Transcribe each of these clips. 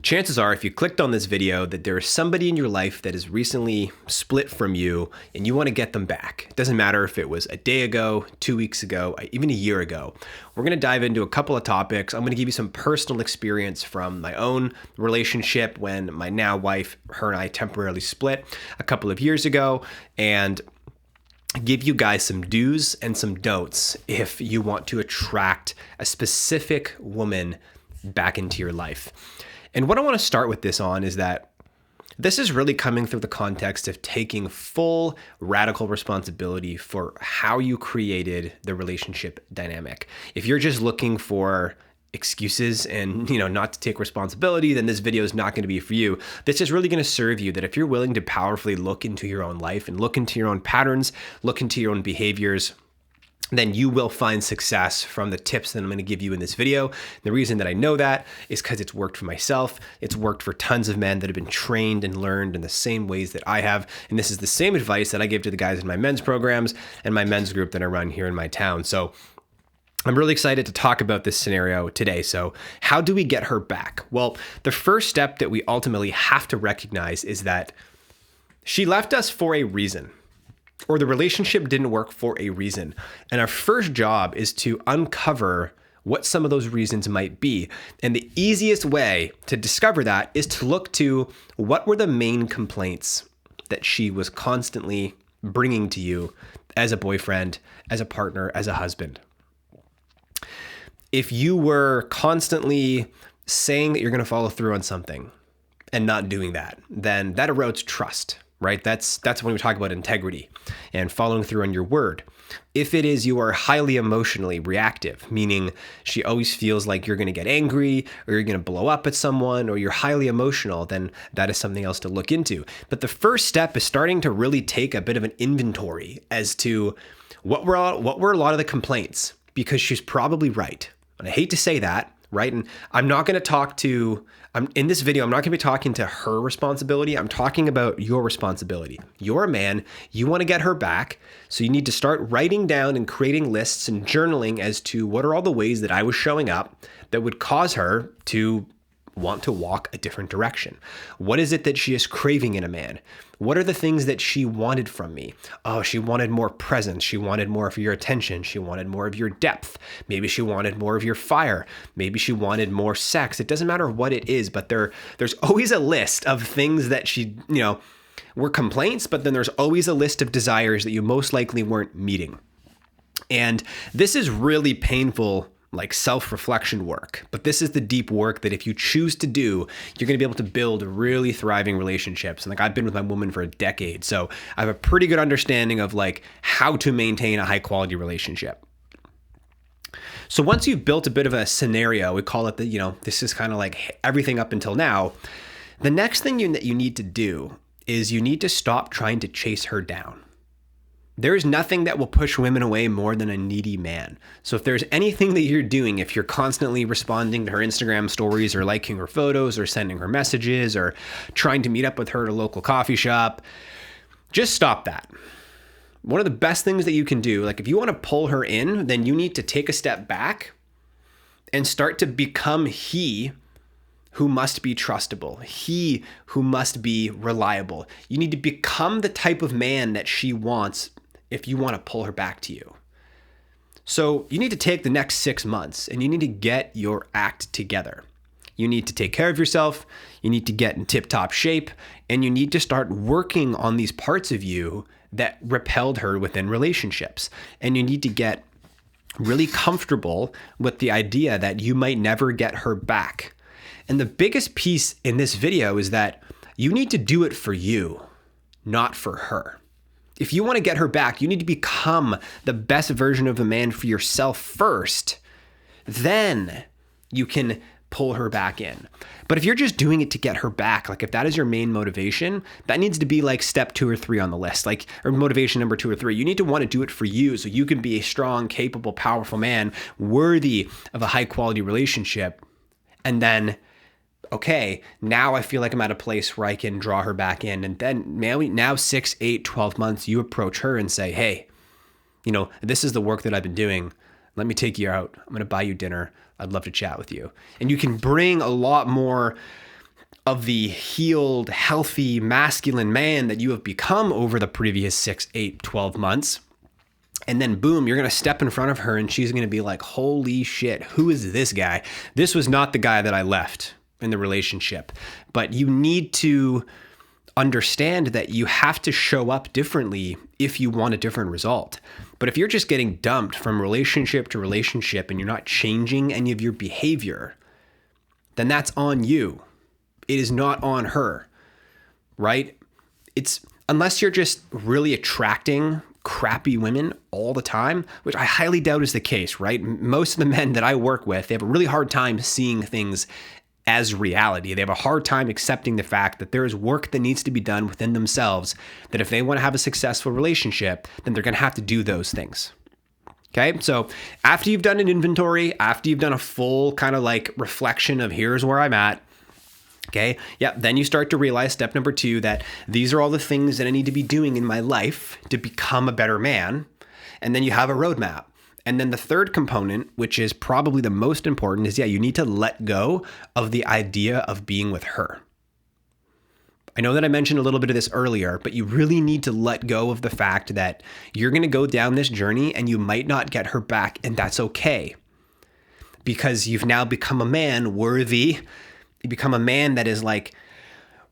Chances are, if you clicked on this video, that there is somebody in your life that is recently split from you and you want to get them back. It doesn't matter if it was a day ago, 2 weeks ago, even a year ago. We're going to dive into a couple of topics. I'm going to give you some personal experience from my own relationship when my now wife, her and I temporarily split a couple of years ago, and give you guys some do's and some don'ts if you want to attract a specific woman back into your life. And what I want to start with this on is that this is really coming through the context of taking full radical responsibility for how you created the relationship dynamic. If you're just looking for excuses and, not to take responsibility, then this video is not going to be for you. This is really going to serve you that if you're willing to powerfully look into your own life and look into your own patterns, look into your own behaviors, then you will find success from the tips that I'm going to give you in this video. The reason that I know that is because it's worked for myself. It's worked for tons of men that have been trained and learned in the same ways that I have. And this is the same advice that I give to the guys in my men's programs and my men's group that I run here in my town. So I'm really excited to talk about this scenario today. So how do we get her back? Well, the first step that we ultimately have to recognize is that she left us for a reason, or the relationship didn't work for a reason. And our first job is to uncover what some of those reasons might be. And the easiest way to discover that is to look to what were the main complaints that she was constantly bringing to you as a boyfriend, as a partner, as a husband. If you were constantly saying that you're going to follow through on something and not doing that, then that erodes trust. Right? That's when we talk about integrity and following through on your word. If it is you are highly emotionally reactive, meaning she always feels like you're going to get angry or you're going to blow up at someone or you're highly emotional, then that is something else to look into. But the first step is starting to really take a bit of an inventory as to what were a lot of the complaints, because she's probably right. And I hate to say that, right? And I'm not going to talk to, in this video, I'm not going to be talking to her responsibility. I'm talking about your responsibility. You're a man, you want to get her back. So you need to start writing down and creating lists and journaling as to what are all the ways that I was showing up that would cause her to want to walk a different direction. What is it that she is craving in a man? What are the things that she wanted from me? Oh, she wanted more presence. She wanted more of your attention. She wanted more of your depth. Maybe she wanted more of your fire. Maybe she wanted more sex. It doesn't matter what it is, but there's always a list of things that she, were complaints, but then there's always a list of desires that you most likely weren't meeting. And this is really painful, like self-reflection work. But this is the deep work that if you choose to do, you're going to be able to build really thriving relationships. And I've been with my woman for a decade, so I have a pretty good understanding of how to maintain a high quality relationship. So once you've built a bit of a scenario, we call it this is kind of like everything up until now. The next thing that you need to do is you need to stop trying to chase her down. There is nothing that will push women away more than a needy man. So if there's anything that you're doing, if you're constantly responding to her Instagram stories or liking her photos or sending her messages or trying to meet up with her at a local coffee shop, just stop that. One of the best things that you can do, if you want to pull her in, then you need to take a step back and start to become he who must be trustable, he who must be reliable. You need to become the type of man that she wants if you want to pull her back to you. So you need to take the next 6 months and you need to get your act together. You need to take care of yourself, you need to get in tip-top shape, and you need to start working on these parts of you that repelled her within relationships. And you need to get really comfortable with the idea that you might never get her back. And the biggest piece in this video is that you need to do it for you, not for her. If you want to get her back, you need to become the best version of a man for yourself first. Then you can pull her back in. But if you're just doing it to get her back, if that is your main motivation, that needs to be step 2 or 3 on the list, or motivation number 2 or 3. You need to want to do it for you so you can be a strong, capable, powerful man worthy of a high quality relationship. And then okay, now I feel like I'm at a place where I can draw her back in. And then now 6, 8, 12 months, you approach her and say, hey, this is the work that I've been doing. Let me take you out. I'm going to buy you dinner. I'd love to chat with you. And you can bring a lot more of the healed, healthy, masculine man that you have become over the previous 6, 8, 12 months. And then boom, you're going to step in front of her and she's going to be like, holy shit, who is this guy? This was not the guy that I left in the relationship. But you need to understand that you have to show up differently if you want a different result. But if you're just getting dumped from relationship to relationship and you're not changing any of your behavior, then that's on you. It is not on her, right? It's unless you're just really attracting crappy women all the time, which I highly doubt is the case, right? Most of the men that I work with, they have a really hard time seeing things as reality. They have a hard time accepting the fact that there is work that needs to be done within themselves, that if they want to have a successful relationship, then they're going to have to do those things. Okay, so after you've done an inventory, after you've done a full kind of like reflection of here's where I'm at, okay, yeah, then you start to realize step number 2, that these are all the things that I need to be doing in my life to become a better man. And then you have a roadmap. And then the third component, which is probably the most important, is you need to let go of the idea of being with her. I know that I mentioned a little bit of this earlier, but you really need to let go of the fact that you're going to go down this journey and you might not get her back, and that's okay. Because you've now become a man worthy. You become a man that is like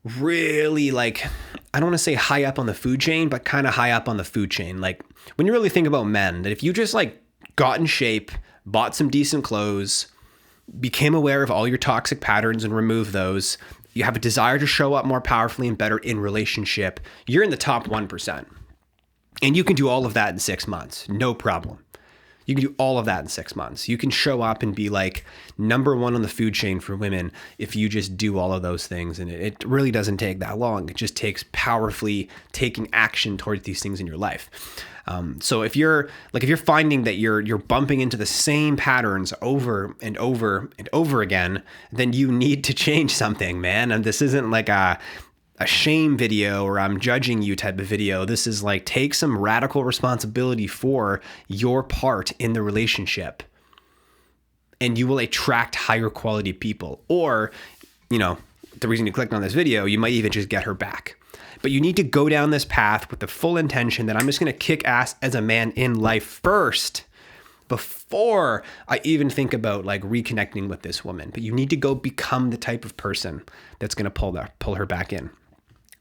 really like, I don't want to say high up on the food chain, but kind of high up on the food chain. Like when you really think about men, that if you just like got in shape, bought some decent clothes, became aware of all your toxic patterns and removed those, you have a desire to show up more powerfully and better in relationship, you're in the top 1%. And you can do all of that in 6 months, no problem. You can do all of that in 6 months. You can show up and be like number 1 on the food chain for women if you just do all of those things. And it really doesn't take that long. It just takes powerfully taking action towards these things in your life. So if you're finding that you're bumping into the same patterns over and over and over again, then you need to change something, man. And this isn't like a shame video or I'm judging you type of video. This is like, take some radical responsibility for your part in the relationship, and you will attract higher quality people. Or, the reason you clicked on this video, you might even just get her back. But you need to go down this path with the full intention that I'm just going to kick ass as a man in life first, before I even think about like reconnecting with this woman. But you need to go become the type of person that's going to pull her back in.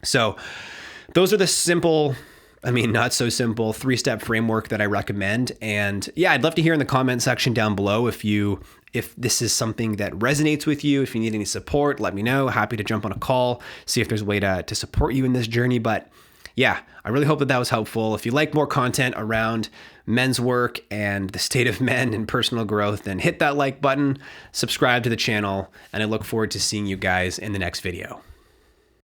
So those are the simple, not so simple 3-step framework that I recommend. And yeah, I'd love to hear in the comment section down below if this is something that resonates with you. If you need any support, let me know. Happy to jump on a call, see if there's a way to support you in this journey. But yeah, I really hope that was helpful. If you like more content around men's work and the state of men and personal growth, then hit that like button, subscribe to the channel, and I look forward to seeing you guys in the next video.